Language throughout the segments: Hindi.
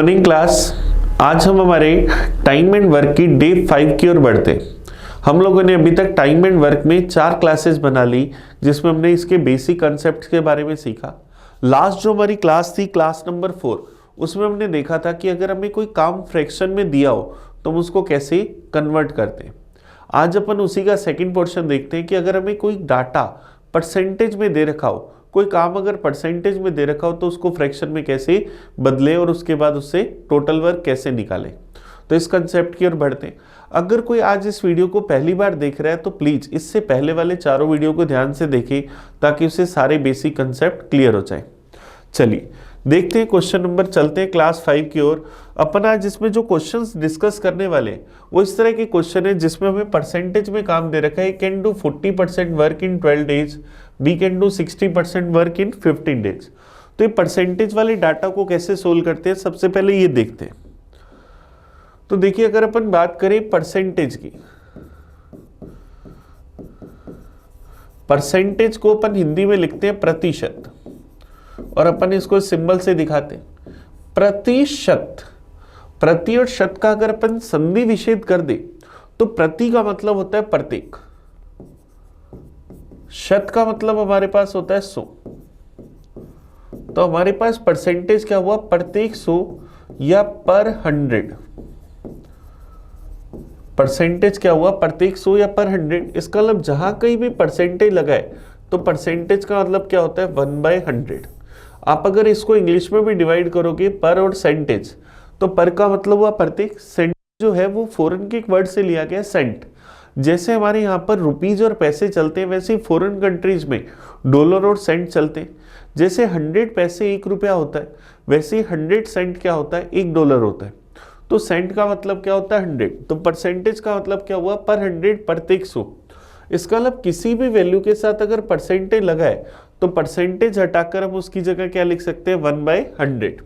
Morning class. आज हम हमारे टाइम एंड वर्क की डे 5 की ओर बढ़ते हैं। हम लोगों ने अभी तक टाइम एंड वर्क में 4 क्लासेस बना ली, जिसमें हमने इसके बेसिक कंसेप्ट के बारे में सीखा। लास्ट जो हमारी क्लास थी, क्लास नंबर 4, उसमें हमने देखा था कि अगर हमें कोई काम फ्रैक्शन में दिया हो तो हम उसको कैसे कन्वर्ट करते हैं। आज अपन उसी का सेकेंड पोर्शन देखते हैं कि अगर हमें कोई डाटा परसेंटेज में दे रखा हो, कोई काम अगर परसेंटेज में दे रखा हो तो उसको फ्रैक्शन में कैसे बदले और उसके बाद उससे टोटल वर्क कैसे निकाले। तो इस कंसेप्ट की ओर बढ़ते हैं। अगर कोई आज इस वीडियो को पहली बार देख रहा है तो प्लीज़ इससे पहले वाले चारों वीडियो को ध्यान से देखें ताकि उसे सारे बेसिक कंसेप्ट क्लियर हो जाए। चलिए देखते हैं क्वेश्चन नंबर, चलते हैं क्लास 5 की ओर। अपन आज इसमें जो क्वेश्चंस डिस्कस करने वाले हैं वो इस तरह के क्वेश्चन है जिसमें हमें परसेंटेज में काम दे रखा है। Can do 40% work in 12 days, B can do 60% work in 15 days. तो ये परसेंटेज वाले डाटा को कैसे सोल्व करते हैं, सबसे पहले ये देखते हैं। तो देखिए, अगर अपन बात करें परसेंटेज की, परसेंटेज को अपन हिंदी में लिखते हैं प्रतिशत, और अपन इसको सिंबल से दिखाते हैं प्रतिशत। प्रति और शत का अगर अपन संधि विच्छेद कर दे तो प्रति का मतलब होता है प्रत्येक, शत का मतलब हमारे पास होता है 100। तो हमारे पास परसेंटेज क्या हुआ, प्रत्येक 100 या पर 100। परसेंटेज क्या हुआ, प्रत्येक 100 या पर 100। इसका मतलब जहां कहीं भी परसेंटेज लगाए तो परसेंटेज का मतलब क्या होता है 1/100। आप अगर इसको इंग्लिश में भी डिवाइड करोगे पर और सेंटेज, तो पर का मतलब हुआ प्रत्येक, सेंट जो है वो फॉरेन के एक वर्ड से लिया गया सेंट। जैसे हमारे यहाँ पर रुपीज और पैसे चलते हैं वैसे ही फॉरेन कंट्रीज में डॉलर और सेंट चलते हैं। जैसे 100 पैसे 1 रुपया होता है, वैसे ही 100 सेंट क्या होता है, 1 डॉलर होता है। तो सेंट का मतलब क्या होता है 100, तो परसेंटेज का मतलब क्या हुआ पर 100 प्रत्येक 100। इसका मतलब किसी भी वैल्यू के साथ अगर परसेंटेज लगाए तो परसेंटेज हटाकर हम उसकी जगह क्या लिख सकते हैं 1/100।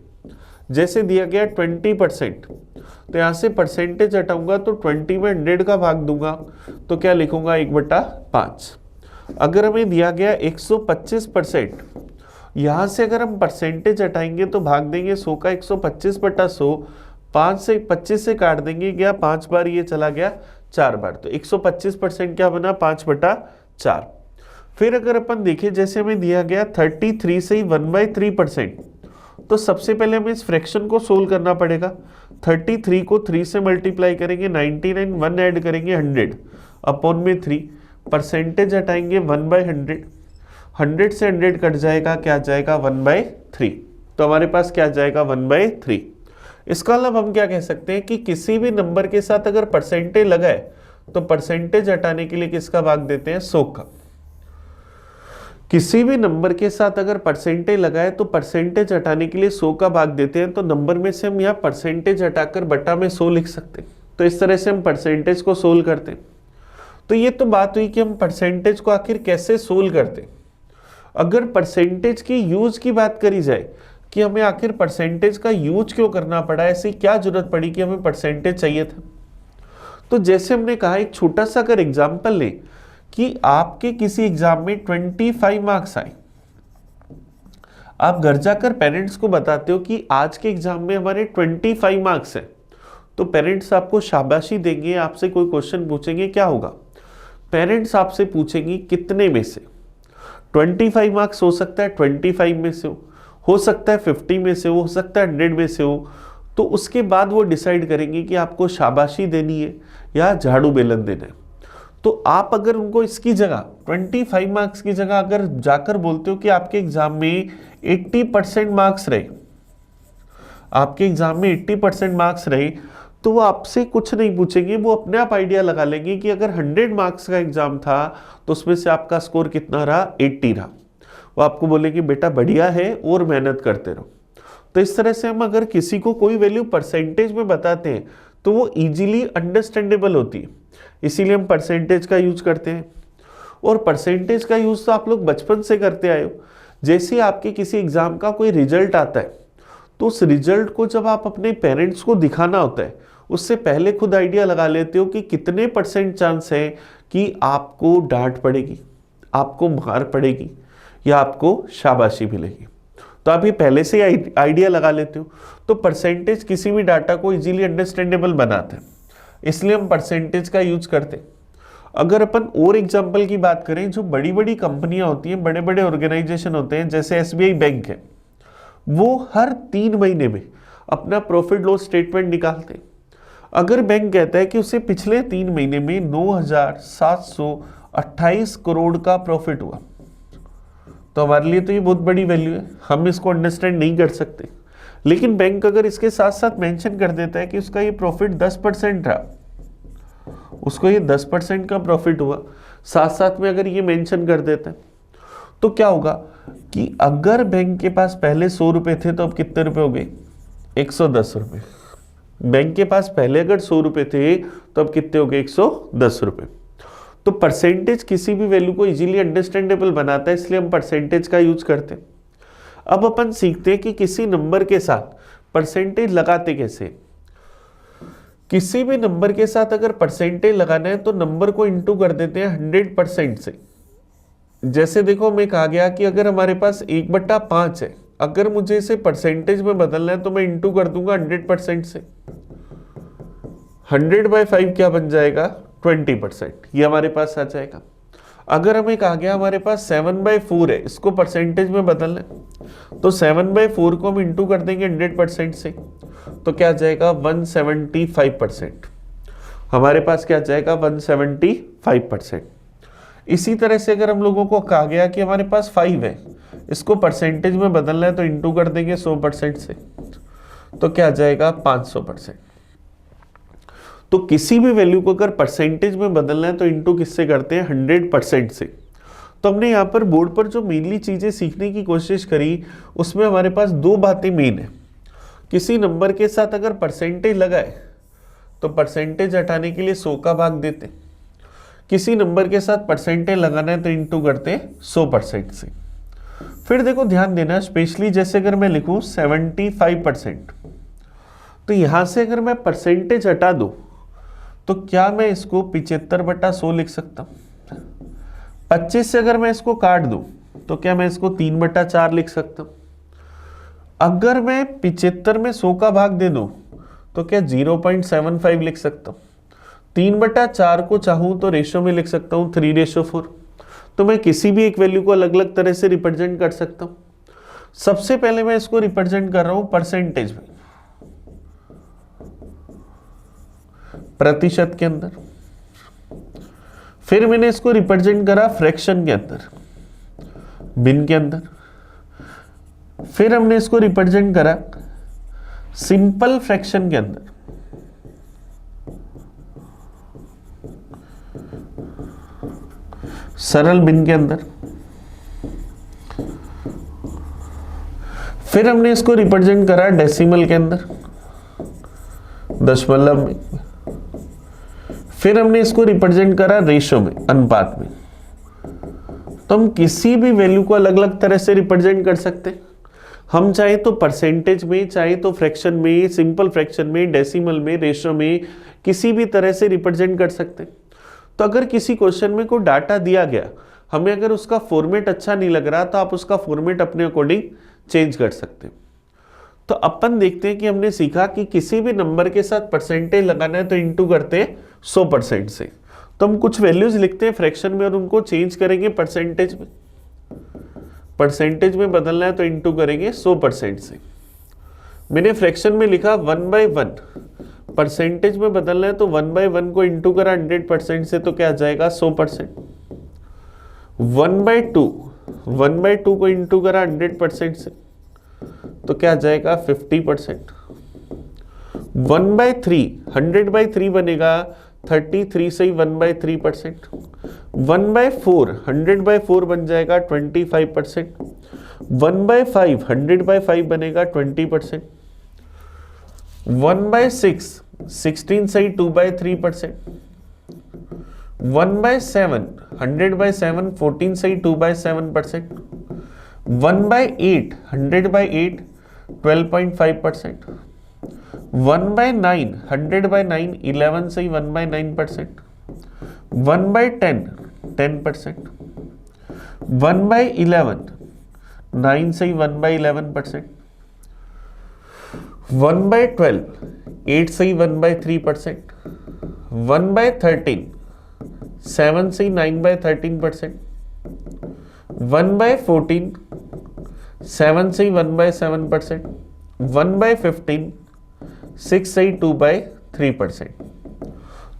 जैसे दिया गया 20%, तो यहाँ से परसेंटेज हटाऊंगा तो 20 में 100 का भाग दूंगा तो क्या लिखूंगा 1/5। अगर हमें दिया गया 125%, यहाँ से अगर हम परसेंटेज हटाएंगे तो भाग देंगे 100 का 125/100, 5 से 25 से काट देंगे, गया 5 बार, ये चला गया 4 बार, तो 125% क्या बना 5/4। फिर अगर अपन देखें, जैसे हमें दिया गया 33 से ही 1/3%, तो सबसे पहले हमें इस फ्रैक्शन को सोल्व करना पड़ेगा। 33 को 3 से मल्टीप्लाई करेंगे, 99, 1 ऐड करेंगे 100 अपॉन में 3, परसेंटेज हटाएंगे 1/100, 100 से 100 कट जाएगा, क्या जाएगा 1/3। तो हमारे पास क्या जाएगा 1/3। इसका मतलब हम क्या कह सकते हैं कि किसी भी नंबर के साथ अगर परसेंटेज लगाए तो परसेंटेज हटाने के लिए किसका भाग देते हैं 100 का। किसी भी नंबर के साथ अगर परसेंटेज लगाए तो परसेंटेज हटाने के लिए 100 का भाग देते हैं, तो नंबर में से हम यहाँ परसेंटेज हटाकर बटा में 100 लिख सकते हैं। तो इस तरह से हम परसेंटेज को सोल्व करते हैं। तो ये तो बात हुई कि हम परसेंटेज को आखिर कैसे सोल्व करते हैं। अगर परसेंटेज की यूज की बात करी जाए कि हमें आखिर परसेंटेज का यूज क्यों करना पड़ा, ऐसी क्या जरूरत पड़ी कि हमें परसेंटेज चाहिए था। तो जैसे हमने कहा, एक छोटा सा अगर एग्जाम्पल ले कि आपके किसी एग्जाम में 25 मार्क्स आए, आप घर जाकर पेरेंट्स को बताते हो कि आज के एग्जाम में हमारे 25 मार्क्स हैं, तो पेरेंट्स आपको शाबाशी देंगे, आपसे कोई क्वेश्चन पूछेंगे, क्या होगा, पेरेंट्स आपसे पूछेंगे कितने में से। 25 मार्क्स हो सकता है 25 में से हो सकता है 50 में से हो सकता है 100 में से हो। तो उसके बाद वो डिसाइड करेंगे कि आपको शाबाशी देनी है या झाड़ू बेलन देना है। तो आप अगर उनको इसकी जगह 25 मार्क्स की जगह अगर जाकर बोलते हो कि आपके एग्जाम में 80% मार्क्स रहे, आपके एग्जाम में 80% मार्क्स रहे, तो वो आपसे कुछ नहीं पूछेंगे, वो अपने आप आइडिया लगा लेंगे कि अगर 100 मार्क्स का एग्जाम था तो उसमें से आपका स्कोर कितना रहा, 80 रहा। वो आपको बोलेंगे बेटा बढ़िया है और मेहनत करते रहो। तो इस तरह से हम अगर किसी को कोई वैल्यू परसेंटेज में बताते हैं तो वो इजीली अंडरस्टैंडेबल होती है, इसीलिए हम परसेंटेज का यूज करते हैं। और परसेंटेज का यूज तो आप लोग बचपन से करते आए हो। जैसे आपके किसी एग्जाम का कोई रिजल्ट आता है तो उस रिजल्ट को जब आप अपने पेरेंट्स को दिखाना होता है, उससे पहले खुद आइडिया लगा लेते हो कि कितने % चांस है कि आपको डांट पड़ेगी, आपको मार पड़ेगी या आपको शाबाशी मिलेगी। तो आप ये पहले से ही आइडिया लगा लेते हो। तो परसेंटेज किसी भी डाटा को इजीली अंडरस्टैंडेबल बनाते हैं, इसलिए हम परसेंटेज का यूज करते हैं। अगर अपन और एग्जांपल की बात करें, जो बड़ी बड़ी कंपनियां होती हैं, बड़े बड़े ऑर्गेनाइजेशन होते हैं, जैसे एसबीआई बैंक है, वो हर 3 महीने में अपना प्रॉफिट लॉस स्टेटमेंट निकालते हैं। अगर बैंक कहता है कि उसे पिछले 3 महीने में 9,728 करोड़ का प्रॉफिट हुआ, तो हमारे लिए तो ये बहुत बड़ी वैल्यू है, हम इसको अंडरस्टैंड नहीं कर सकते। लेकिन बैंक अगर इसके साथ साथ मेंशन कर देता है कि उसका ये प्रॉफिट 10% रहा, उसको ये 10% का प्रॉफिट हुआ, साथ साथ में अगर ये मेंशन कर देता है, तो क्या होगा कि अगर बैंक के पास पहले 100 रुपए थे तो अब कितने रुपए हो गए? 110 रुपए। बैंक के पास पहले अगर 100 रुपए थे तो अब कितने हो गए? 110 रुपए। तो परसेंटेज किसी भी वैल्यू को इजीली अंडरस्टैंडेबल बनाता है, इसलिए हम परसेंटेज का यूज करते हैं। अब अपन सीखते हैं कि किसी नंबर के साथ परसेंटेज लगाते कैसे। किसी भी नंबर के साथ अगर परसेंटेज लगाना है तो नंबर को इंटू कर देते हैं 100% से। जैसे देखो, मैं कहा गया कि अगर हमारे पास 1/5 है, अगर मुझे इसे परसेंटेज में बदलना है तो मैं इंटू कर दूंगा 100% से। 100/5 क्या बन जाएगा? 20%। ये हमारे पास आ जाएगा। अगर हमें कहा गया हमारे पास 7/4 है, इसको परसेंटेज में बदलना है, तो 7/4 को हम इंटू कर देंगे 100% से, तो क्या जाएगा? 175%। हमारे पास क्या जाएगा? 175%। इसी तरह से अगर हम लोगों को कहा गया कि हमारे पास 5 है, इसको परसेंटेज में बदलना है तो इंटू कर देंगे 100% से, तो क्या जाएगा? 500%। तो किसी भी वैल्यू को अगर परसेंटेज में बदलना है तो इंटू किससे करते हैं? 100% से। तो हमने यहाँ पर बोर्ड पर जो मेनली चीजें सीखने की कोशिश करी, उसमें हमारे पास 2 बातें मेन है। किसी नंबर के साथ अगर परसेंटेज लगाए तो परसेंटेज हटाने के लिए 100 का भाग देते, किसी नंबर के साथ परसेंटेज लगाना है तो इंटू करते 100% से। फिर देखो, ध्यान देना, स्पेशली जैसे अगर मैं लिखूं 75%, तो यहां से अगर मैं परसेंटेज हटा दूं तो क्या मैं इसको 75/100 लिख सकता हूं? 25 से अगर मैं इसको काट दूं तो क्या मैं इसको 3/4 लिख सकता हूं? अगर मैं 75 में 100 का भाग दे दूं तो क्या 0.75 लिख सकता हूं? 3/4 को चाहूं तो रेशो में लिख सकता हूं 3:4। तो मैं किसी भी एक वैल्यू को अलग अलग तरह से रिप्रेजेंट कर सकता हूं। सबसे पहले मैं इसको रिप्रेजेंट कर रहा हूं परसेंटेज में, प्रतिशत के अंदर। फिर मैंने इसको रिप्रेजेंट करा फ्रैक्शन के अंदर, भिन्न के अंदर। फिर हमने इसको रिप्रेजेंट करा सिंपल फ्रैक्शन के अंदर। सरल भिन्न के अंदर। फिर हमने इसको रिप्रेजेंट करा डेसिमल के अंदर, दशमलव में। फिर हमने इसको रिप्रेजेंट करा रेशो में, अनुपात में। तो हम किसी भी वैल्यू को अलग अलग तरह से रिप्रेजेंट कर सकते हैं। हम चाहे तो परसेंटेज में, चाहे तो फ्रैक्शन में, सिंपल फ्रैक्शन में, डेसिमल में, रेशो में, किसी भी तरह से रिप्रेजेंट कर सकते हैं। तो अगर किसी क्वेश्चन में कोई डाटा दिया गया, हमें अगर उसका फॉर्मेट अच्छा नहीं लग रहा तो आप उसका फॉर्मेट अपने अकॉर्डिंग चेंज कर सकते हैं। तो अपन देखते हैं कि हमने सीखा कि किसी भी नंबर के साथ परसेंटेज लगाना है तो इंटू करते हैं 100% से। तो हम कुछ वैल्यूज लिखते हैं फ्रैक्शन में और उनको चेंज करेंगे परसेंटेज में। परसेंटेज में बदलना है तो इंटू करेंगे 100% से। मैंने फ्रैक्शन में लिखा 1/1, परसेंटेज में बदलना है तो 1/1 को इंटू करा 100% से, तो क्या आ जाएगा? 100%। 1/2 को इंटू करा 100% से, तो क्या आ जाएगा? 50%। 1/3, 100/3 बनेगा 33 से ही 1/3%। 1/4, 100/4 बन जाएगा 25%। 1/5, 100/5 बनेगा 20%। 1/6, 16 से ही 2/3%। 1/7, 100/7, 14 से ही 2/7%। 1/8, 100/8, 12.5%। 1/9, 100/9, 11 से ही 1/9%। 1/10, 10%। 1/11, 9 से ही 1/11%, 1/12 8 से ही 1/3%, 1/13 7 से ही 9/13%, 1/14 7 से ही 1/7%, 1/15 6 से ही 2/3%।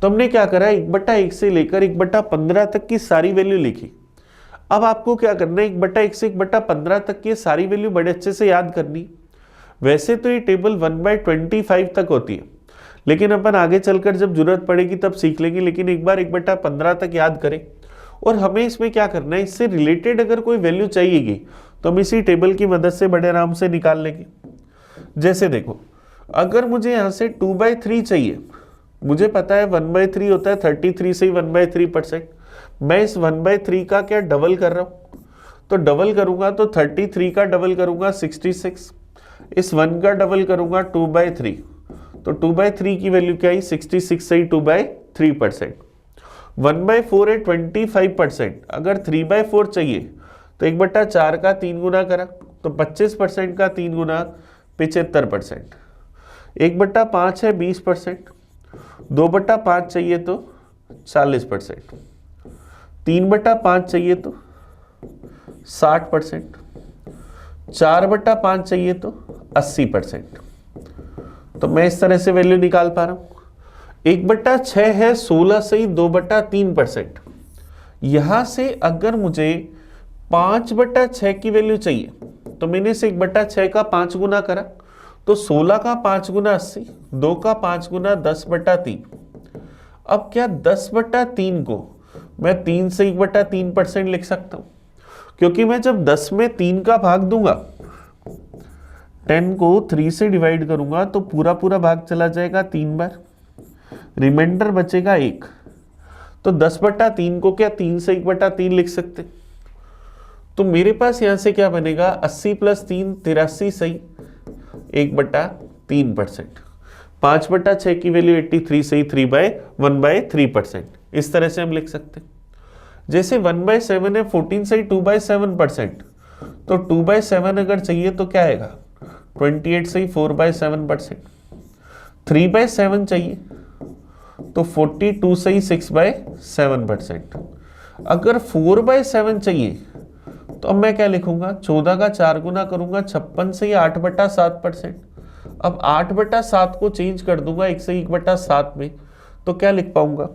तो हमने क्या करा, 1/1 से लेकर 1/15 तक की सारी वैल्यू लिखी। अब आपको क्या करना है, 1/1 से 1/15 तक की सारी वैल्यू बड़े अच्छे से याद करनी। वैसे तो ये टेबल 1/25 तक होती है, लेकिन अपन आगे चलकर जब जरूरत पड़ेगी तब सीख लेंगे। लेकिन एक बार 1/15 तक याद करें। और हमें इसमें क्या करना है, इससे रिलेटेड अगर कोई वैल्यू चाहिएगी तो हम इसी टेबल की मदद से बड़े आराम से निकाल लेंगे। जैसे देखो, अगर मुझे यहाँ से 2/3 चाहिए, मुझे पता है 1/3 होता है 33 से ही 1/3%। मैं इस 1/3 का क्या डबल कर रहा हूँ, तो डबल करूंगा तो 33 का डबल करूंगा 66, इस 1 का डबल करूंगा 2/3, तो 2/3 की वैल्यू क्या आई, 66 से ही 2/3%। 1/4 है 25%, अगर 3/4 चाहिए तो 1/4 का 3 गुना करा तो 25% का 3 गुना 75%। 1/5 है 20%, 2/5 चाहिए तो 40%, 3/5 चाहिए तो 60%, 4/5 चाहिए तो 80%। तो मैं इस तरह से वैल्यू निकाल पा रहा हूं। 1/6 है 16 से ही 2/3%। यहां से अगर मुझे 5/6 की वैल्यू चाहिए तो मैंने इसे 1/6 का 5 गुना करा तो 16 का 5 गुना 80, 2 का 5 गुना 10/3। अब क्या 10/3 को मैं 3 से 1/3% लिख सकता हूं, क्योंकि मैं जब 10 में 3 का भाग दूंगा, 10 को 3 से डिवाइड करूंगा तो पूरा पूरा भाग चला जाएगा 3 बार, रिमाइंडर बचेगा 1। तो 10/3 को क्या 3 से 1/3 लिख सकते। तो मेरे पास यहां से क्या बनेगा, 80 + 3 83 सही 1/3%। 5/6 की वैल्यू 83 सही 1/3%। इस तरह से हम लिख सकते। जैसे 1/7 है 14 सही 2/7%, तो 2/7 अगर चाहिए तो क्या आएगा, 28 सही 4/7%। 3/7 चाहिए तो 42 सही 6/7%। अगर 4/7 चाहिए तो अब मैं क्या लिखूंगा, 14 का 4 गुना करूंगा 56 से 8/7%। अब 8/7 को चेंज कर दूंगा 1 से 1/7 में, तो क्या लिख पाऊंगा,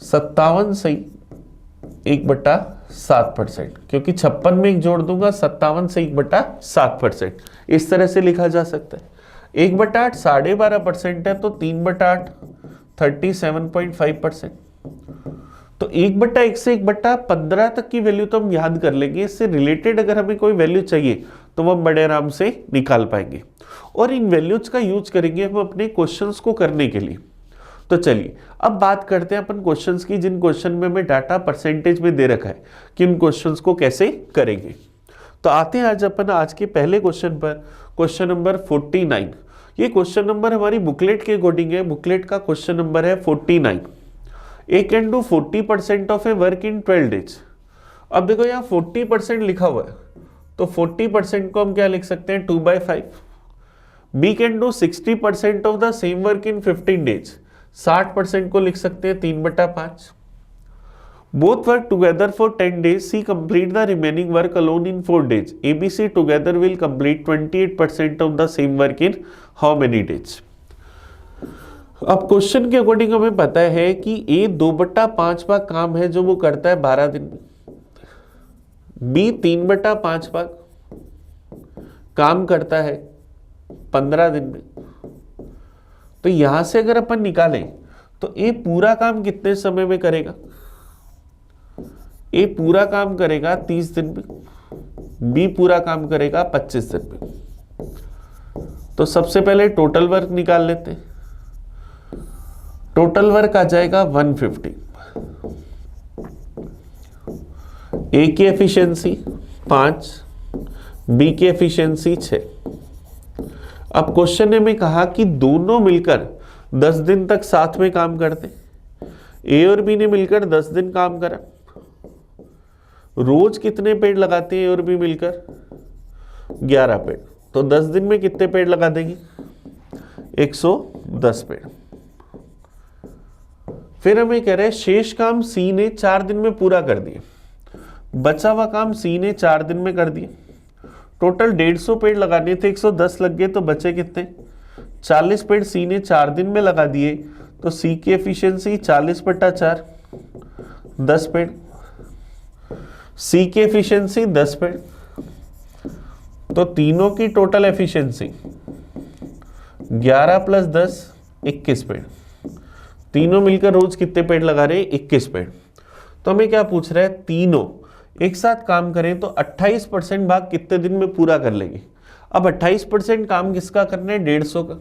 57 सही 1/7%, क्योंकि 56 में 1 जोड़ दूंगा 57 से 1/7%। इस तरह से लिखा जा सकता है। 1/8 12.5% है तो 3/8 37.5%। तो 1/1 से 1/15 तक की वैल्यू तो हम याद कर लेंगे। इससे रिलेटेड अगर हमें कोई वैल्यू चाहिए तो वो हम बड़े आराम से निकाल पाएंगे, और इन वैल्यूज का यूज करेंगे हम अपने क्वेश्चंस को करने के लिए। तो चलिए अब बात करते हैं अपन क्वेश्चंस की, जिन क्वेश्चन में हमें डाटा परसेंटेज में दे रखा है कि उन क्वेश्चंस को कैसे करेंगे। तो आते हैं आज अपन आज के पहले क्वेश्चन पर, क्वेश्चन नंबर 49। ये क्वेश्चन नंबर हमारी बुकलेट के अकॉर्डिंग है। बुकलेट का क्वेश्चन नंबर है 49। A can do 40% of a work in 12 days. अब देखो यहाँ 40% लिखा हुआ है, तो 40% को हम क्या लिख सकते हैं, 2/5। B can do 60% of the same work in 15 days. 60% को लिख सकते हैं 3/5। Both work together for 10 days, C complete the remaining work alone in 4 days। ABC together will complete 28% of the same work in how many days. अब क्वेश्चन के अकॉर्डिंग हमें पता है कि A 2/5 भाग काम है जो वो करता है 12 दिन में, B 3/5 भाग काम करता है 15 दिन में। तो यहां से अगर अपन निकालें तो A पूरा काम कितने समय में करेगा, A पूरा काम करेगा 30 दिन में, B पूरा काम करेगा 25 दिन में। तो सबसे पहले टोटल वर्क निकाल लेते हैं। टोटल वर्क आ जाएगा 150। ए की एफिशिएंसी 5, बी की एफिशिएंसी 6। अब क्वेश्चन में कहा कि दोनों मिलकर 10 दिन तक साथ में काम करते। ए और बी ने मिलकर 10 दिन काम करा, रोज कितने पेड़ लगाते हैं ए और बी मिलकर? 11 पेड़। तो 10 दिन में कितने पेड़ लगा देंगे? 110 पेड़। फिर हमें कह रहे हैं शेष काम सी ने 4 दिन में पूरा कर दिए, बचा हुआ काम सी ने 4 दिन में कर दिए। टोटल 150 पेड़ लगाने थे, 110 लग गए, तो बचे कितने? 40 पेड़ सी ने 4 दिन में लगा दिए, तो सी की एफिशिएंसी 40/4, 10 पेड़। सी की एफिशिएंसी 10 पेड़, तो तीनों की टोटल एफिशिएंसी 11 + 10 21 पेड़। तीनों मिलकर रोज कितने पेड़ लगा रहे हैं? 21 पेड़। तो हमें क्या पूछ रहा है? तीनों एक साथ काम करें तो 28% भाग कितने दिन में पूरा कर लेंगे? अब 28% काम किसका करना है? 150 का।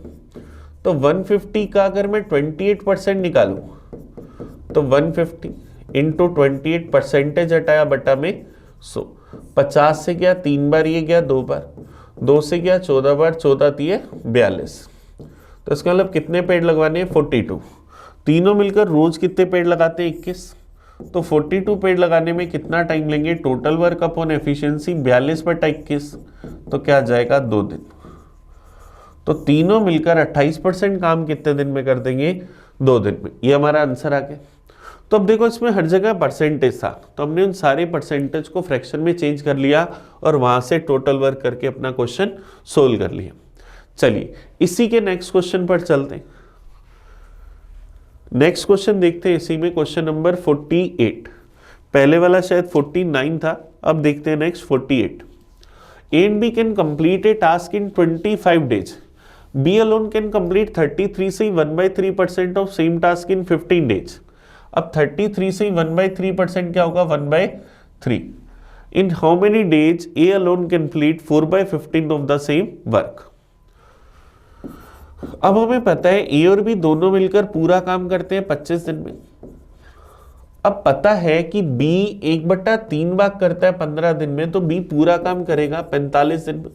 तो 150 का अगर मैं 28% निकालूं तो 150 इंटू 28 परसेंटेज हटाया बटा में 100। 50 से गया 3 बार, ये गया 2 बार, 2 से गया 14 बार, 14 दिए 42। तो इसका मतलब कितने पेड़ लगवाने हैं? 42। तीनों मिलकर रोज कितने पेड़ लगाते हैं? 21। तो 42 पेड़ लगाने में कितना टाइम लेंगे? टोटल वर्क अपॉन एफिशिएंसी 42/21, तो क्या आ जाएगा? 2 दिन। तो तीनों मिलकर 28% काम कितने दिन में कर देंगे? 2 दिन में। ये हमारा आंसर आ गया। तो अब देखो इसमें हर जगह परसेंटेज था, तो हमने उन सारे परसेंटेज को फ्रैक्शन में चेंज कर लिया और वहां से टोटल वर्क करके अपना क्वेश्चन सोल्व कर लिया। चलिए इसी के नेक्स्ट क्वेश्चन पर चलते हैं। नेक्स्ट क्वेश्चन देखते हैं इसी में, क्वेश्चन नंबर 48। पहले वाला शायद 49 था, अब देखते हैं next 48। A and B can complete a task in 25 days. B alone can complete 33 से 1/3% of same task in 15 days. अब 33 से 1/3% क्या होगा? 1/3। In how many days A alone can complete 4/15 of the same work. अब हमें पता है ए और बी दोनों मिलकर पूरा काम करते हैं 25 दिन में। अब पता है कि बी 1/3 भाग करता है 15 दिन में, तो बी पूरा काम करेगा 45 दिन में,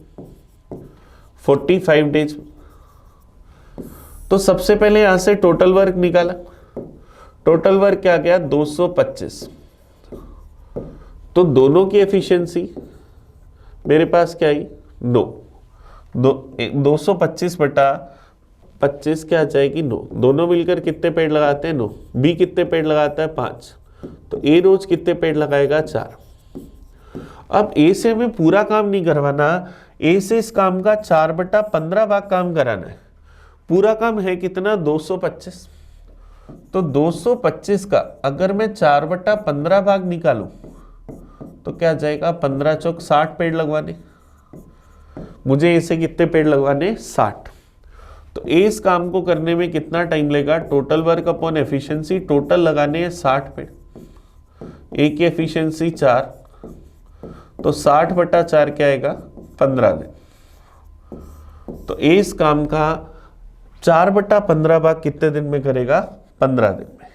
45 डेज में। तो सबसे पहले यहां से टोटल वर्क निकाला। टोटल वर्क क्या गया? 225। तो दोनों की एफिशिएंसी मेरे पास क्या आई? 9। 225/25 क्या आ जाएगी? 9। दोनों मिलकर कितने पेड़ लगाते हैं? 9। बी कितने पेड़ लगाता है? 5। तो ए रोज कितने पेड़ लगाएगा? 4। अब ए से हमें पूरा काम नहीं करवाना, ए से इस काम का 4/15 भाग काम कराना है। पूरा काम है कितना? 225। तो 225 का अगर मैं 4/15 भाग निकालूं तो क्या जाएगा? 15 चौक 60 पेड़ लगवाने। मुझे ए से कितने पेड़ लगवाने? 60। तो ए इस काम को करने में कितना टाइम लेगा? Total work upon efficiency, total लगाने हैं 60 पेड़, ए की एफिशिएंसी 4, तो 60/4 क्या आएगा? 15 दिन। तो ए इस काम का 4/15 भाग कितने दिन में करेगा? 15 दिन में।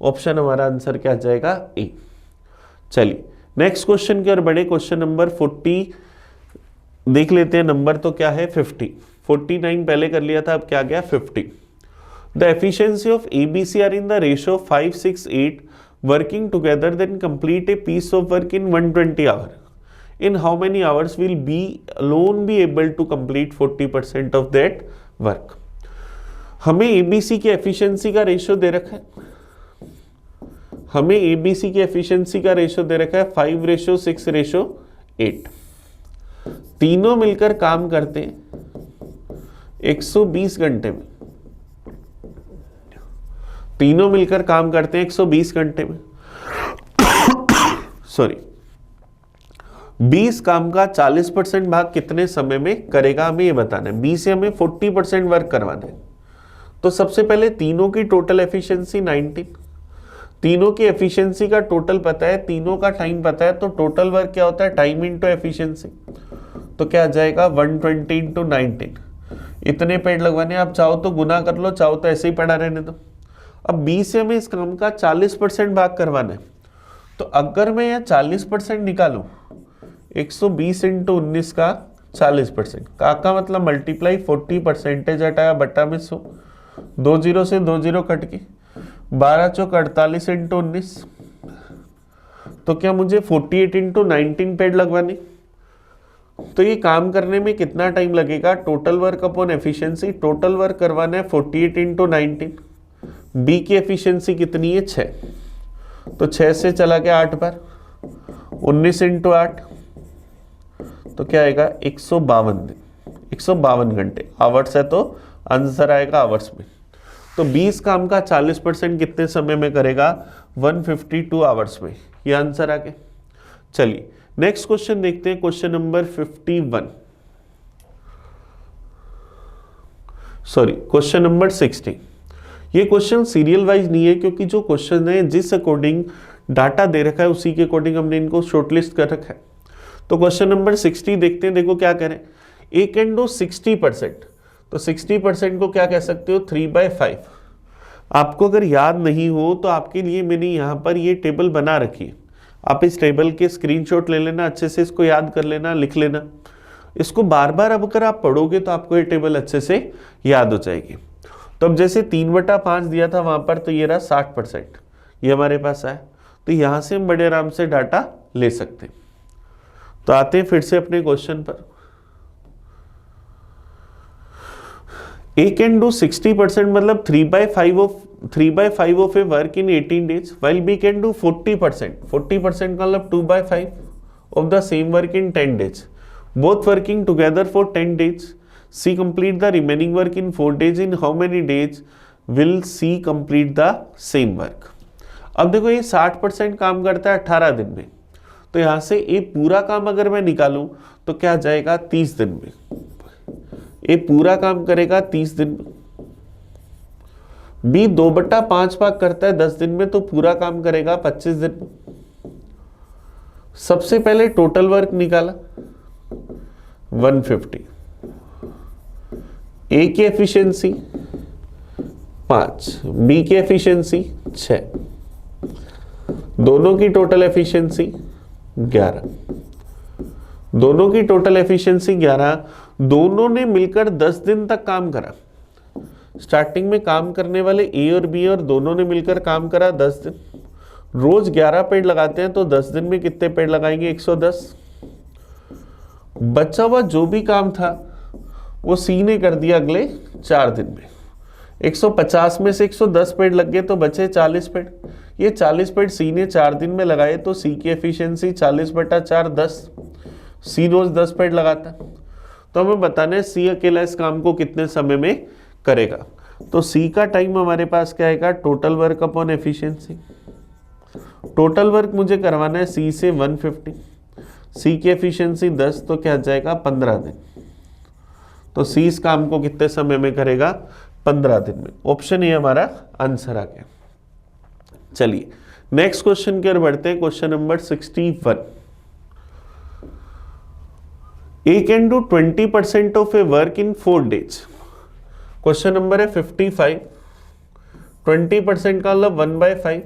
ऑप्शन हमारा आंसर क्या जाएगा? ए। चलिए नेक्स्ट क्वेश्चन की ओर बढ़े। क्वेश्चन नंबर 40 देख लेते हैं। नंबर तो क्या है? 50। 49 पहले कर लिया था, अब क्या गया? 50। The efficiency of ABC are in the ratio 5, 6, 8 working together, then complete a piece of work in 120 hour. In how many hours will B alone be able to complete 40% of that work. हमें एबीसी की एफिशिएंसी का रेशियो दे रखा है, हमें एबीसी की एफिशिएंसी का रेशियो दे रखा है 5:6:8। तीनों मिलकर काम करते हैं 120 घंटे में। तीनों मिलकर काम करते हैं 120 घंटे में। सॉरी, 20 काम का 40% भाग कितने समय में करेगा, हमें ये बताना है। 20 से हमें 40% वर्क करवाना है। तो सबसे पहले तीनों की टोटल एफिशिएंसी 19। तीनों की एफिशिएंसी का टोटल पता है, तीनों का टाइम पता है, तो टोटल वर्क क्या होता है? Time into efficiency. तो क्या आ जाएगा? 120 × 19। इतने पेड़ लगवाने, आप चाहो तो गुना कर लो, चाहो तो ऐसे ही पड़ा रहने दो। अब 20 से हमें इस काम का 40% भाग करवाना है। तो अगर मैं यहाँ 40% निकालूं, 120 × 19 का 40%, का मतलब मल्टीप्लाई 40% हटाया बटा में 100, 2 0 से 2 0 कट के 12 चौक 48 × 19, तो क्या मुझे 48 इंटू 19 पेड़ लगवाने, तो ये काम करने में कितना टाइम लगेगा, total work upon efficiency, total work करवाना है 48 इंटू 19, बी की एफिशिएंसी कितनी है 6, तो 6 से चला गया 8 बार, 19 इंटू 8 तो क्या आएगा 152 दिन, 152 घंटे, आवर्स है तो आंसर आएगा आवर्स में। तो 20 काम का 40% कितने समय में करेगा, 152 आवर्स में, ये आंसर आ गया। चलिए नेक्स्ट क्वेश्चन देखते हैं, question number 51, sorry question number 60। ये क्वेश्चन सीरियल वाइज नहीं है, क्योंकि जो क्वेश्चन है जिस अकॉर्डिंग डाटा दे रखा है उसी के अकॉर्डिंग हमने इनको शॉर्टलिस्ट कर रखा है। तो क्वेश्चन नंबर 60 देखते हैं, देखो क्या करें, ए कैन डू 60%, तो 60% को क्या कह सकते हो 3/5। आपको अगर याद नहीं हो तो आपके लिए मैंने यहाँ पर ये टेबल बना रखी है, आप इस टेबल के स्क्रीनशॉट ले लेना, अच्छे से इसको याद कर लेना, लिख लेना, इसको बार बार अब अगर आप पढ़ोगे तो आपको ये टेबल अच्छे से याद हो जाएगी। तो अब जैसे 3/5 दिया था वहां पर, तो ये रहा 60%, ये हमारे पास आया, तो यहां से हम बड़े आराम से डाटा ले सकते हैं। तो आते हैं फिर से अपने क्वेश्चन पर, A can do 60% मतलब 3/5 of a work in 18 days, while B can do 40%, 40% मतलब 2/5 of the same work in 10 days. Both working together for 10 days. C complete the remaining work in 4 days. In how many days will C complete the same work? अब देखो ये 60% काम करता है 18 दिन में, तो यहाँ से ये पूरा काम अगर मैं निकालूं तो क्या जाएगा 30 दिन में, ये पूरा काम करेगा 30 दिन में। बी 2/5 भाग करता है 10 दिन में, तो पूरा काम करेगा 25 दिन में। सबसे पहले टोटल वर्क निकाला 150, ए की एफिशिएंसी 5, बी की एफिशिएंसी 6, दोनों की टोटल एफिशिएंसी 11, दोनों की टोटल एफिशिएंसी 11, दोनों ने मिलकर 10 दिन तक काम करा। स्टार्टिंग में काम करने वाले ए और बी और दोनों ने मिलकर काम करा 10 दिन, रोज 11 पेड़ लगाते हैं, तो 10 दिन में कितने पेड़ लगाएंगे 110। बचा हुआ जो भी काम था वो सी ने कर दिया अगले 4 दिन में, 150 में से 110 पेड़ लग गए तो बचे 40 पेड़, ये 40 पेड़ सी ने 4 दिन में लगाए, तो सी की एफिशिएंसी 40/4 10, सी रोज 10 पेड़ लगाता है, तो हमें बताना है सी अकेला इस काम को कितने समय में करेगा। तो सी का टाइम हमारे पास क्या आएगा, total work upon efficiency, total work मुझे करवाना है सी से 150, सी की एफिशिएंसी 10, तो क्या जाएगा 15 दिन, तो सी इस काम को कितने समय में करेगा 15 दिन में। ऑप्शन ए हमारा आंसर आ गया। चलिए नेक्स्ट क्वेश्चन की ओर बढ़ते हैं, question number 61। A can do 20% of a work in 4 days. Question number है 55, 20% का मतलब 1/5,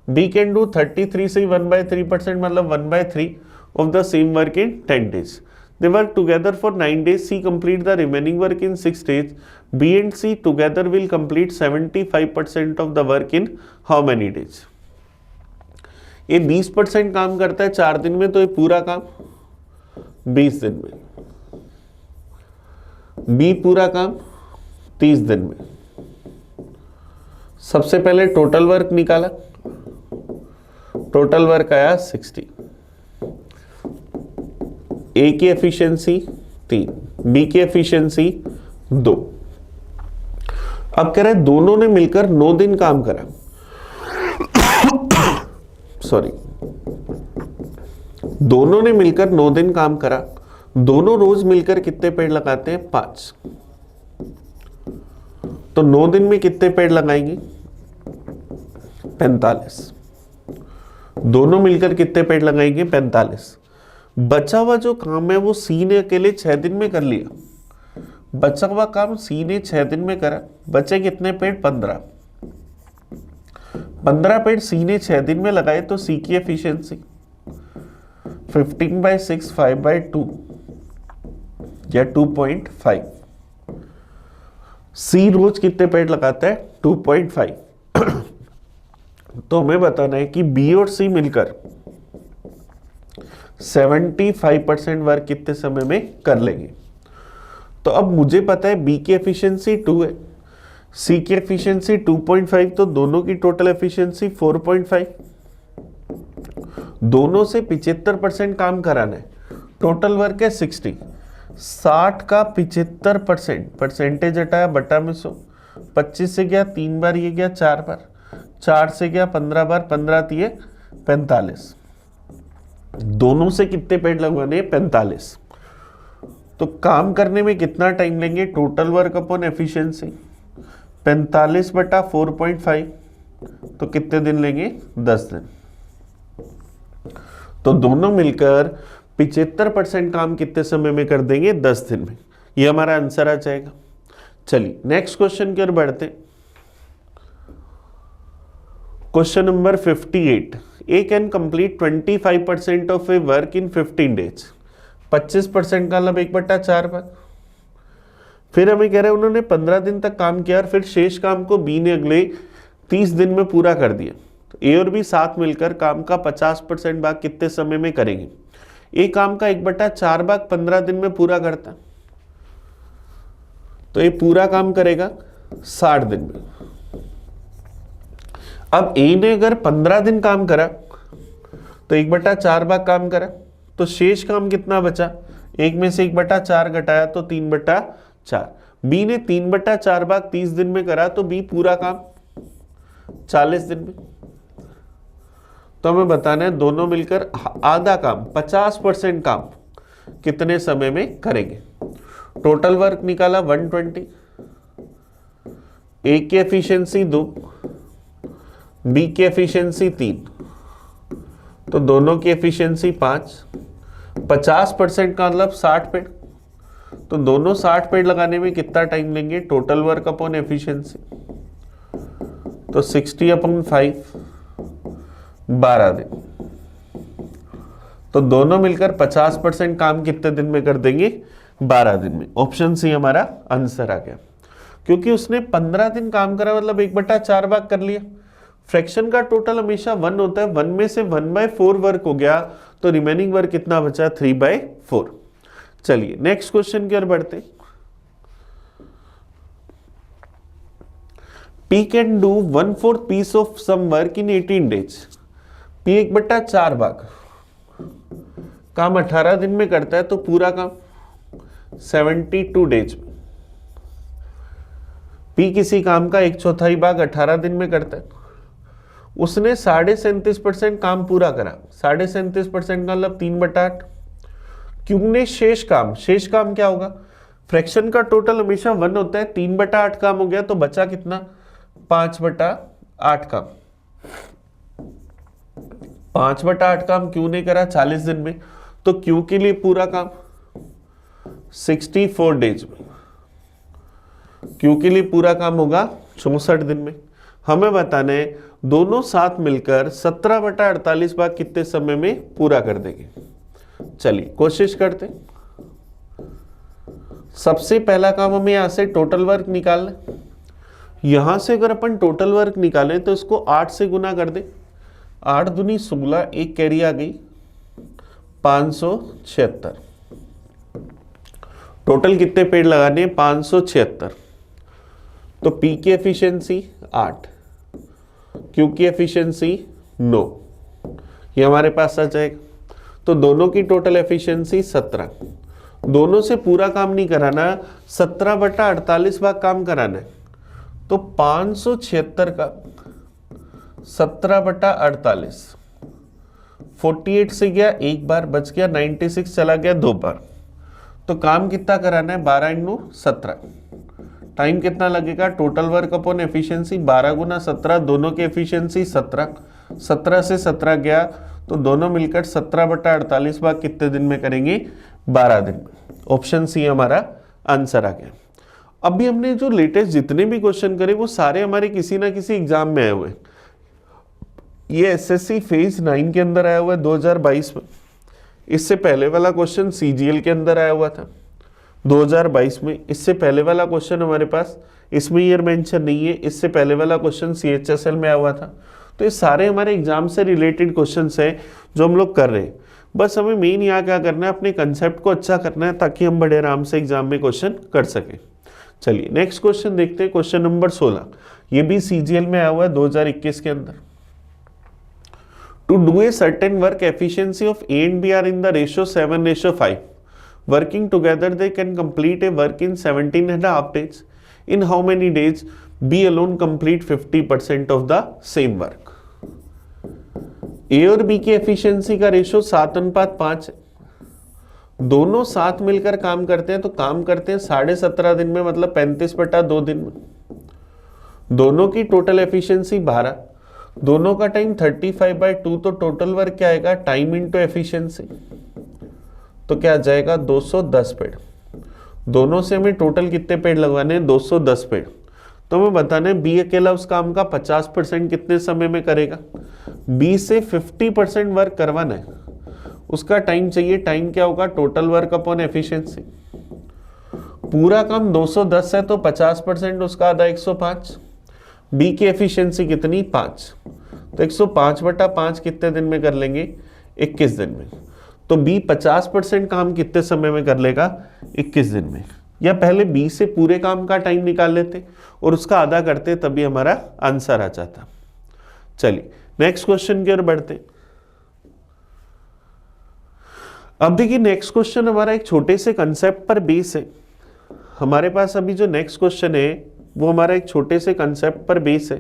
B can do 33 से 1/3% मतलब 1/3 of the same work in 10 days. They work together for 9 days. C complete the remaining work in 6 days. B and C together will complete 75% of the work in how many days? ये 20% काम करता है 4 दिन में, तो ये पूरा काम 20 दिन में, बी पूरा काम 30 दिन में। सबसे पहले टोटल वर्क निकाला, टोटल वर्क आया 60, ए की एफिशिएंसी 3, बी की एफिशिएंसी 2। अब कह रहे हैं दोनों ने मिलकर 9 दिन काम करा, सॉरी, दोनों ने मिलकर 9 दिन काम करा, दोनों रोज मिलकर कितने पेड़ लगाते हैं 5, तो 9 दिन में कितने पेड़ लगाएंगे 45, दोनों मिलकर कितने पेड़ लगाएंगे 45। बचा हुआ जो काम है वो सी ने अकेले 6 दिन में कर लिया, बचा हुआ काम सी ने 6 दिन में करा, बचे कितने पेड़ 15, 15 पेड़ सी ने 6 दिन में लगाए, तो सी की एफिशिएंसी 15/6 5/2 या 2.5। सी रोज कितने पेड़ लगाता है 2.5, तो हमें बताना है कि बी और सी मिलकर 75% वर्क कितने समय में कर लेंगे। तो अब मुझे पता है बी की एफिशिएंसी 2 है, सी की एफिशिएंसी 2.5, तो दोनों की टोटल एफिशिएंसी 4.5। दोनों से 75% काम कराना है, टोटल वर्क है 60। 60 का 75%, परसेंटेज हटाया बटा में 100, 25 से गया 3 बार, ये गया 4 बार, 4 से गया 15 बार, 15 दिए 45। दोनों से कितने पेड़ लगवाने? 45। तो काम करने में कितना टाइम लेंगे? टोटल वर्क अपॉन एफिशिएंसी 45 बटा 4.5, तो कितने दिन लेंगे? 10 दिन। तो दोनों मिलकर 75% काम कितने समय में कर देंगे? 10 दिन में। ये हमारा आंसर आ जाएगा। चलिए नेक्स्ट क्वेश्चन की ओर बढ़ते। Question number 58। A can complete 25% of a work in 15 days. 25% का मतलब 1/4 बार। फिर हमें कह रहे हैं उन्होंने 15 दिन तक काम किया और फिर शेष काम को बी ने अगले 30 दिन में पूरा कर दिया। तो ए और बी साथ मिलकर काम का 50% भाग कितने समय में करेंगे? ए काम का 1/4 भाग 15 दिन में पूरा करता, तो ये पूरा काम करेगा 60 दिन में। अब ए ने अगर 15 दिन काम करा तो 1/4 भाग काम करा, तो शेष काम कितना बचा? एक में से 1/4 घटाया तो 3/4। बी ने 3/4 भाग 30 दिन में करा, तो बी पूरा काम 40 दिन में। तो हमें बताना है दोनों मिलकर आधा काम 50% काम कितने समय में करेंगे। टोटल वर्क निकाला 120, ए की एफिशिएंसी 2, बी की एफिशिएंसी 3, तो दोनों की एफिशिएंसी 5। 50% का मतलब 60 पेड़, तो दोनों 60 पेड़ लगाने में कितना टाइम लेंगे? टोटल वर्क अपॉन एफिशिएंसी, तो 60/5 12 दिन। तो दोनों मिलकर 50% काम कितने दिन में कर देंगे? 12 दिन में। ऑप्शन सी हमारा आंसर आ गया, क्योंकि उसने 15 दिन काम करा मतलब 1/4 भाग कर लिया। फ्रैक्शन का टोटल हमेशा 1 होता है, 1 में से 1/4 वर्क हो गया, तो रिमेनिंग वर्क कितना बचा? 3/4। चलिए नेक्स्ट क्वेश्चन की ओर बढ़ते। P can do 1/4 piece of some work in 18 days. P 1/4 भाग काम 18 दिन में करता है, तो पूरा काम 72 डेज में। P किसी काम का 1/4 भाग 18 दिन में करता है, उसने 37.5% काम पूरा करा। 37.5% का मतलब 3/8। क्यों ने शेष काम क्या होगा? फ्रैक्शन का टोटल हमेशा 1 होता है, 3/8 काम हो गया, तो बचा कितना? 5/8 काम। 5/8 काम क्यों ने करा 40 दिन में, तो क्यों के लिए पूरा काम 64 डेज में। क्यों के लिए पूरा काम होगा 64 दिन में। हमें बताना है दोनों साथ मिलकर 17/48 भाग कितने समय में पूरा कर देंगे। चलिए कोशिश करते। सबसे पहला काम हमें यहां से टोटल वर्क निकालना है। यहां से अगर अपन टोटल वर्क निकालें तो इसको 8 से गुना कर दे। 8 दूनी 16, एक कैरी आ गई 576। टोटल कितने पेड़ लगाने हैं? 576। तो P की एफिशिएंसी 8, Q की एफिशिएंसी 9, ये हमारे पास आ जाएगा। तो दोनों की टोटल एफिशिएंसी 17। दोनों से पूरा काम नहीं कराना, 17/48 भाग काम कराना है। तो 576 का 17/48, 48 से गया एक बार, बच गया 96, चला गया 2 बार। तो काम कितना कराना है? 12 × 17। टाइम कितना लगेगा? टोटल वर्क अपॉन एफिशिएंसी 12 × 17, दोनों की एफिशिएंसी 17। 17 से 17 गया, तो दोनों मिलकर 17/48 भाग कितने दिन में करेंगे? 12 दिन में। ऑप्शन सी हमारा आंसर आ गया। अभी हमने जो लेटेस्ट जितने भी क्वेश्चन करे वो सारे हमारे किसी ना किसी एग्जाम में आए हुए। ये एसएससी फेज 9 के अंदर आया हुआ है 2022 में। इससे पहले वाला क्वेश्चन सीजीएल के अंदर आया हुआ था 2022 में। इससे पहले वाला क्वेश्चन हमारे पास, इसमें ईयर मेंशन नहीं है, इससे पहले वाला क्वेश्चन सीएचएसएल में आया हुआ था तो ये सारे हमारे एग्जाम से रिलेटेड क्वेश्चंस हैं जो हम लोग कर रहे हैं। बस हमें मेन यहाँ क्या करना है, अपने कंसेप्ट को अच्छा करना है ताकि हम बड़े आराम से एग्जाम में क्वेश्चन कर सकें। चलिए नेक्स्ट क्वेश्चन देखते हैं, क्वेश्चन नंबर 16। ये भी CGL में आया हुआ है 2021 के अंदर। To do a certain work efficiency of A and B are in the ratio 7:5, working together they can complete a work in 17.5 days। In how many days B alone complete 50% of the same work. A और B की एफिशिएंसी का रेशियो 7:5 है। दोनों साथ मिलकर काम करते हैं तो काम करते हैं 17.5 दिन में, मतलब 35/2 दिन में। दोनों की टोटल एफिशिएंसी 12, दोनों का टाइम 35/2, तो टोटल वर्क क्या आएगा, टाइम इनटू एफिशिएंसी, तो क्या आ जाएगा 210 पेड़। दोनों से हमें टोटल कितने पेड़ लगवाने हैं, 210 पेड़। तो हमें बताना है B अकेला उस काम का 50% कितने समय में करेगा। B से 50% वर्क करवाना है, उसका टाइम चाहिए। टाइम क्या होगा, टोटल वर्क अपॉन एफिशिएंसी। पूरा काम 210 है तो 50% उसका आधा 105। B की एफिशिएंसी कितनी, 5, तो 105/5 कितने दिन में कर लेंगे, 21 दिन में। तो B 50% काम कितने समय में कर लेगा, 21 दिन में। या पहले B से पूरे काम का टाइम निकाल लेते और उसका आधा करते, तभी हमारा आंसर आ जाता। चलिए नेक्स्ट क्वेश्चन की ओर बढ़ते। अब देखिए नेक्स्ट क्वेश्चन हमारा एक छोटे से कंसेप्ट पर बेस है। हमारे पास अभी जो नेक्स्ट क्वेश्चन है वो हमारा एक छोटे से कंसेप्ट पर बेस है।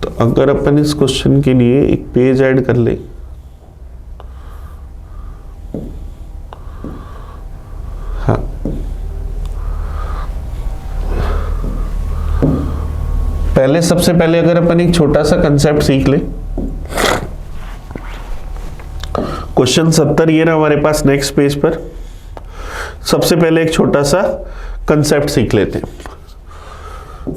तो अगर अपन इस क्वेश्चन के लिए एक पेज ऐड कर ले, हाँ, सबसे पहले अगर अपन एक छोटा सा कंसेप्ट सीख ले। क्वेश्चन 70 ये रहा हमारे पास नेक्स्ट पेज पर। सबसे पहले एक छोटा सा कंसेप्ट सीख लेते हैं।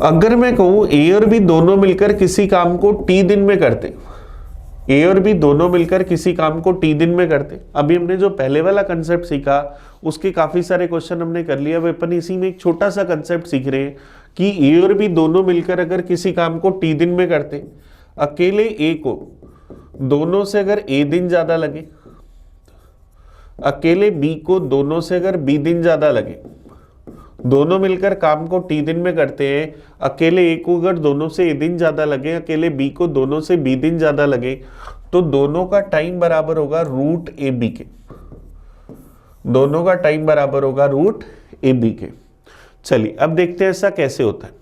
अगर मैं कहूं A और B दोनों मिलकर किसी काम को T दिन में करते, A और B दोनों मिलकर किसी काम को T दिन में करते। अभी हमने जो पहले वाला कंसेप्ट सीखा उसके काफी सारे क्वेश्चन हमने कर लिया। अब अपन इसी में एक छोटा सा कंसेप्ट सीख रहे हैं कि A और B दोनों मिलकर अगर किसी काम को T दिन में करते, अकेले A को दोनों से अगर A दिन ज्यादा लगे, अकेले B को दोनों से अगर B दिन ज्यादा लगे, दोनों मिलकर काम को T दिन में करते हैं, अकेले A को अगर दोनों से A दिन ज्यादा लगे, अकेले B को दोनों से B दिन ज्यादा लगे, तो दोनों का टाइम बराबर होगा रूट AB के। दोनों का टाइम बराबर होगा रूट AB के। चलिए अब देखते हैं ऐसा कैसे होता है।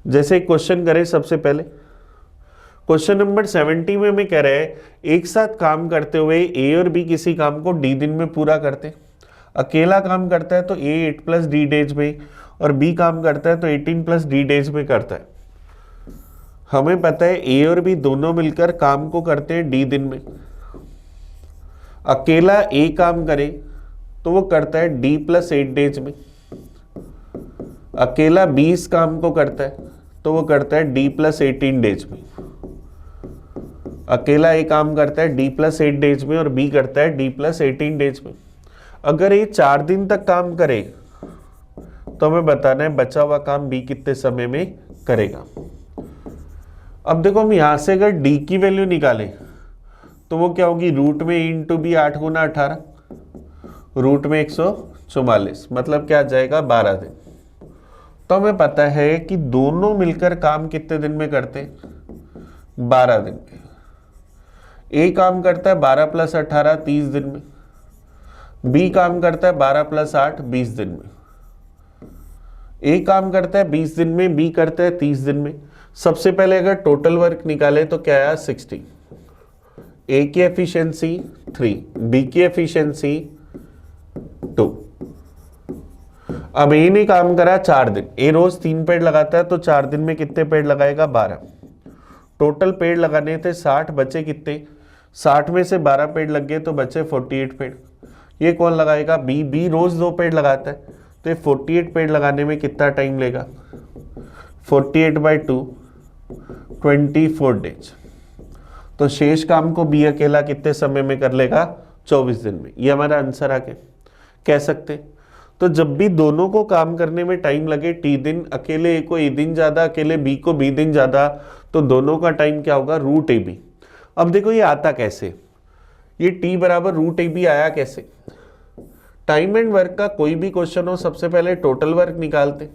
जैसे एक क्वेश्चन करें, सबसे पहले क्वेश्चन नंबर 70 में हमें कह रहा है एक साथ काम करते हुए A और B किसी काम को D दिन में पूरा करते। अकेला काम करता है तो A 8 + D डेज में, और B काम करता है तो 18 + D डेज में करता है। हमें पता है A और B दोनों मिलकर काम को करते हैं D दिन में। अकेला A काम करे तो वो करता है D + 8 डेज में। अकेला B इस काम को करता है तो वो करता है D + 18 डेज में। अकेला A काम करता है D + 8 डेज में और B करता है D + 18 डेज में। अगर ये 4 दिन तक काम करे तो हमें बताना है बचा हुआ काम B कितने समय में करेगा। अब देखो हम यहां से अगर D की वैल्यू निकालें तो वो क्या होगी, रूट में इंटू B 8 × 18, रूट में 144, मतलब क्या आ जाएगा 12 दिन। तो हमें पता है कि दोनों मिलकर काम कितने दिन में करते हैं, 12 दिन में। A काम करता है 12 + 18 30 दिन में, B काम करता है 12 + 8 20 दिन में। A काम करता है 20 दिन में, B करता है 30 दिन में। सबसे पहले अगर टोटल वर्क निकाले तो क्या आया 60। A की एफिशिएंसी 3, B की एफिशिएंसी 2। अब A ने काम करा 4 दिन। A रोज 3 पेड़ लगाता है तो 4 दिन में कितने पेड़ लगाएगा, 12। टोटल पेड़ लगाने थे 60, बचे कितने, 60 में से 12 पेड़ लग गए तो बचे 48 पेड़। ये कौन लगाएगा, B रोज 2 पेड़ लगाता है तो ये 48 पेड़ लगाने में कितना टाइम लेगा, 48/2 24 डेज। तो शेष काम को बी अकेला कितने समय में कर लेगा? 24 दिन में। ये हमारा आंसर आ गया। कह सकते तो जब भी दोनों को काम करने में टाइम लगे टी दिन, अकेले ए को ए दिन ज्यादा, अकेले बी को बी दिन ज्यादा, तो दोनों का टाइम क्या होगा? Root A B. अब देखो ये आता कैसे, ये टी बराबर रूट ए बी आया कैसे? टाइम एंड वर्क का कोई भी क्वेश्चन हो, सबसे पहले टोटल वर्क निकालते।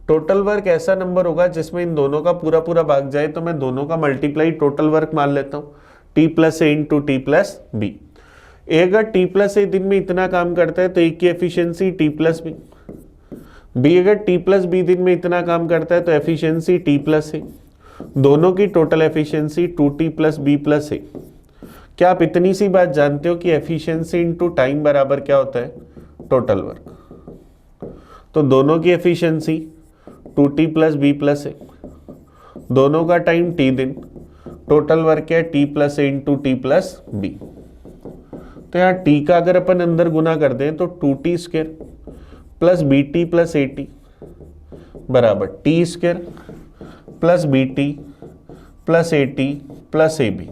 टोटल वर्क ऐसा नंबर होगा जिसमें इन दोनों का पूरा पूरा भाग जाए, तो मैं दोनों का मल्टीप्लाई टोटल वर्क मान लेता हूँ, T plus A into T plus B. ए अगर टी प्लस ए दिन में इतना काम करता है तो ए की efficiency T plus B. B अगर टी प्लस बी दिन में इतना काम करता है तो एफिशिएंसी टी प्लस ए। दोनों की total efficiency 2t plus B plus A. क्या आप इतनी सी बात जानते हो कि एफिशिएंसी इंटू टाइम बराबर क्या होता है? Total work. तो दोनों की efficiency 2t plus B plus A, दोनों का टाइम टी दिन, टोटल वर्क क्या है? T plus A into T plus B. तो यहाँ टी का अगर अपन अंदर गुना कर दें तो 2t square plus B T plus A T बराबर T square plus B T plus A T plus A B.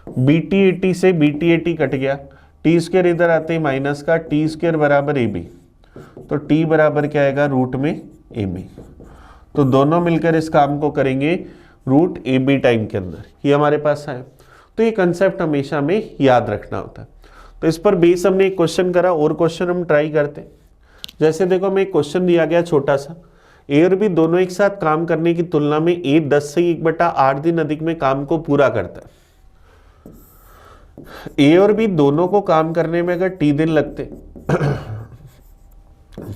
B T A T से B T A T cut गया, टी स्क्वायर इधर आते ही माइनस का, टी स्क्वायर बराबर ए बी। तो टी बराबर क्या आएगा? रूट में ए बी। तो दोनों मिलकर इस काम को करेंगे रूट ए बी टाइम के अंदर। ये हमारे पास है। तो ये कंसेप्ट हमेशा हमें याद रखना होता है। तो इस पर बेस हमने एक क्वेश्चन करा, और क्वेश्चन हम ट्राई करते हैं। जैसे देखो हमें एक क्वेश्चन दिया गया छोटा सा, ए और बी दोनों एक साथ काम करने की तुलना में ए 10 से 1/8 दिन अधिक में काम को पूरा करता है। ए और बी दोनों को काम करने में अगर टी दिन लगते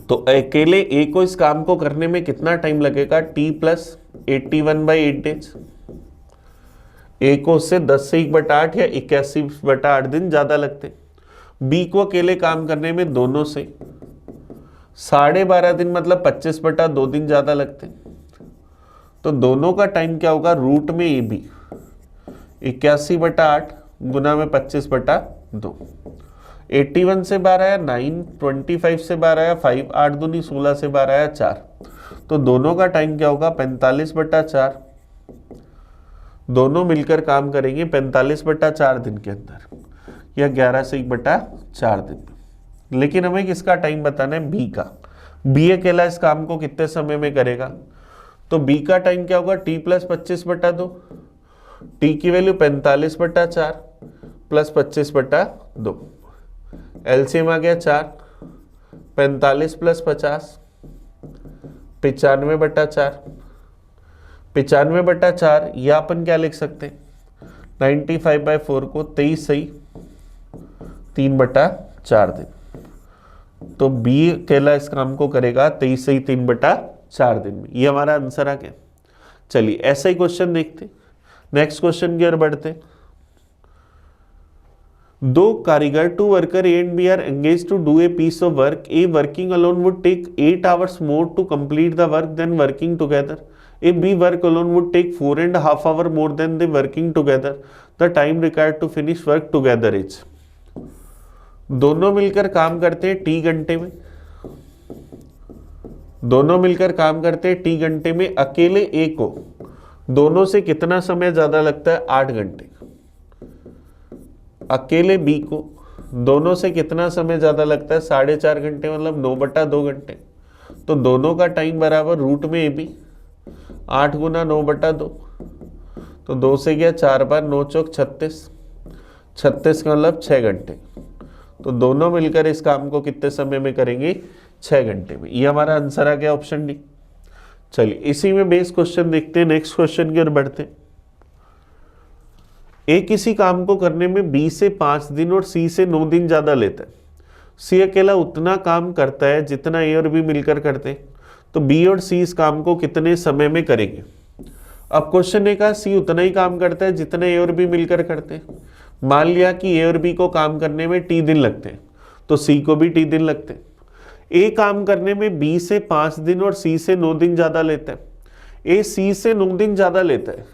तो अकेले ए को इस काम को करने में कितना टाइम लगेगा? T plus 81/8 days. ए को उससे 10 से 1/8 या 81/8 दिन ज्यादा लगते। बी को अकेले काम करने में दोनों से 12.5 दिन मतलब 25/2 दिन ज्यादा लगते। तो दोनों का टाइम क्या होगा? रूट में ए बी 81/8 गुना में 25/2। 81 से 12 आया 9, 25 से 12 आया 5, 8 दूनी 16 से 12 आया 4। तो दोनों का टाइम क्या होगा? 45/4। दोनों मिलकर काम करेंगे 45/4 दिन के अंदर, या 11 से 1/4 दिन। लेकिन हमें किसका टाइम बताना है? बी का। बी अकेला इस काम को कितने समय में करेगा? तो बी का टाइम क्या होगा? T plus 25/2। टी की वैल्यू 45/4 प्लस 25/2। एलसीएम आ गया 4, 45 प्लस 50 95/4। 95/4 या अपन क्या लिख सकते? 95/4 को 23 सही 3/4 दिन। तो बी अकेला इस काम को करेगा 23 सही 3/4 दिन में। ये हमारा आंसर आ गया। चलिए ऐसा ही क्वेश्चन देखते, नेक्स्ट क्वेश्चन की ओर बढ़ते। दो कारीगर, 2 worker A and B are engaged to do a piece of work. A working alone would take 8 hours more to complete the work than working together. If B work alone would take 4.5 hours more than they working together. The time required to finish work together is. दोनों मिलकर काम करते हैं T घंटे में, दोनों मिलकर काम करते हैं T घंटे में। अकेले A को दोनों से कितना समय ज्यादा लगता है? 8 घंटे। अकेले बी को दोनों से कितना समय ज्यादा लगता है? 4.5 घंटे, मतलब 9/2 घंटे। तो दोनों का टाइम बराबर रूट में ए बी 8 गुना 9/2। तो 2 से गया 4 बार, 9 चौक 36, 36 का मतलब 6 घंटे। तो दोनों मिलकर इस काम को कितने समय में करेंगे? 6 घंटे में। ये हमारा आंसर आ गया ऑप्शन डी। चलिए इसी में बेस क्वेश्चन देखते हैं, नेक्स्ट क्वेश्चन की ओर बढ़ते हैं। ए किसी काम को करने में बी से 5 दिन और सी से 9 दिन ज्यादा लेता है। सी अकेला उतना काम करता है जितना ए और बी मिलकर करते हैं। तो बी और सी इस काम को कितने समय में करेंगे? अब क्वेश्चन ने कहा सी उतना ही काम करता है जितना ए और बी मिलकर करते हैं। मान लिया कि ए और बी को काम करने में टी दिन लगते हैं, तो सी को भी टी दिन लगते हैं। ए काम करने में बी से 5 दिन और सी से 9 दिन ज्यादा लेता है। ए सी से 9 दिन ज्यादा लेता है,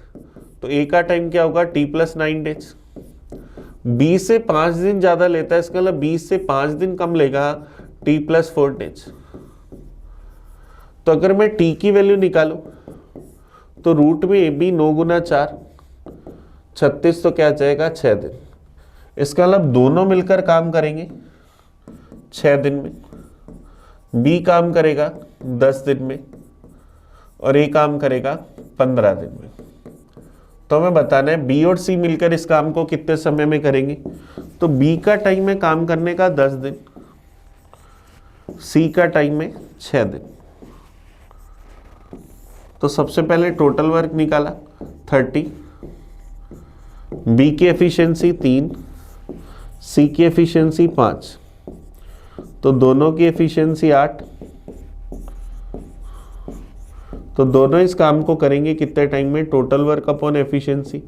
तो ए का टाइम क्या होगा? T plus 9 days. बी से 5 दिन ज्यादा लेता है, इसका मतलब बी से 5 दिन कम लेगा, टी प्लस 4 डेज। तो अगर मैं टी की वैल्यू निकालूं तो रूट में ए बी 9 गुना 4, 36 तो क्या जाएगा 6 दिन। इसका मतलब दोनों मिलकर काम करेंगे 6 दिन में, बी काम करेगा 10 दिन में और ए काम करेगा 15 दिन में। तो हमें बताना है बी और सी मिलकर इस काम को कितने समय में करेंगे। तो बी का टाइम है काम करने का 10 दिन, सी का टाइम है 6 दिन। तो सबसे पहले टोटल वर्क निकाला 30, बी की एफिशिएंसी 3, सी की एफिशिएंसी 5, तो दोनों की एफिशिएंसी 8। तो दोनों इस काम को करेंगे कितने टाइम में, टोटल वर्क अपॉन एफिशिएंसी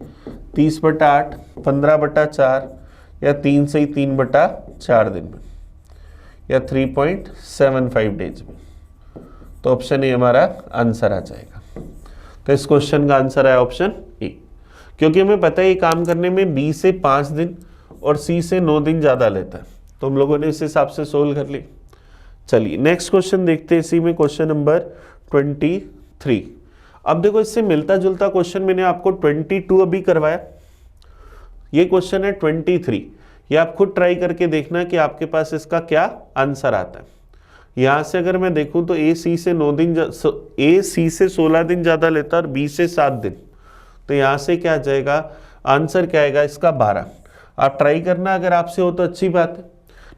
30/8, 15/4 या 3 से 3/4 दिन में या 3.75 डेज में। तो ऑप्शन ए हमारा आंसर आ जाएगा। तो इस क्वेश्चन का आंसर है ऑप्शन ए, क्योंकि हमें पता है ये काम करने में बी से 5 दिन और सी से 9 दिन ज़्यादा लेता है, तो हम लोगों ने इस हिसाब से सोल्व कर ली। चलिए नेक्स्ट क्वेश्चन देखते हैं, इसी में क्वेश्चन नंबर 23। अब देखो इससे मिलता जुलता क्वेश्चन मैंने आपको 22 अभी करवाया, ये क्वेश्चन है 23। ये आप खुद ट्राई करके देखना कि आपके पास इसका क्या आंसर आता है। यहाँ से अगर मैं देखूँ तो ए सी से 9 दिन, ए सी से 16 दिन ज़्यादा लेता है और बी से 7 दिन। तो यहाँ से क्या आ जाएगा, आंसर क्या आएगा इसका 12। आप ट्राई करना, अगर आपसे हो तो अच्छी बात है,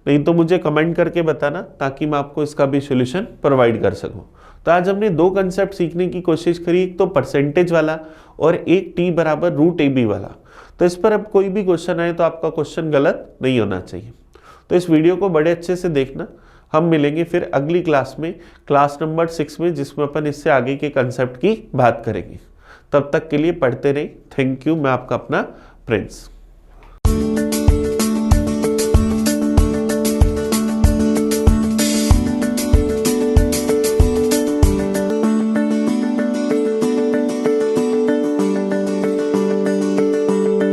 नहीं तो मुझे कमेंट करके बताना ताकि मैं आपको इसका भी सॉल्यूशन प्रोवाइड कर सकूं। तो आज हमने दो कंसेप्ट सीखने की कोशिश करी, एक तो परसेंटेज वाला और एक टी बराबर √AB वाला। तो इस पर अब कोई भी क्वेश्चन आए तो आपका क्वेश्चन गलत नहीं होना चाहिए। तो इस वीडियो को बड़े अच्छे से देखना। हम मिलेंगे फिर अगली क्लास में, क्लास नंबर 6 में, जिसमें अपन इससे आगे के कंसेप्ट की बात करेंगे। तब तक के लिए पढ़ते रहिए। Thank you. मैं आपका अपना प्रिंस।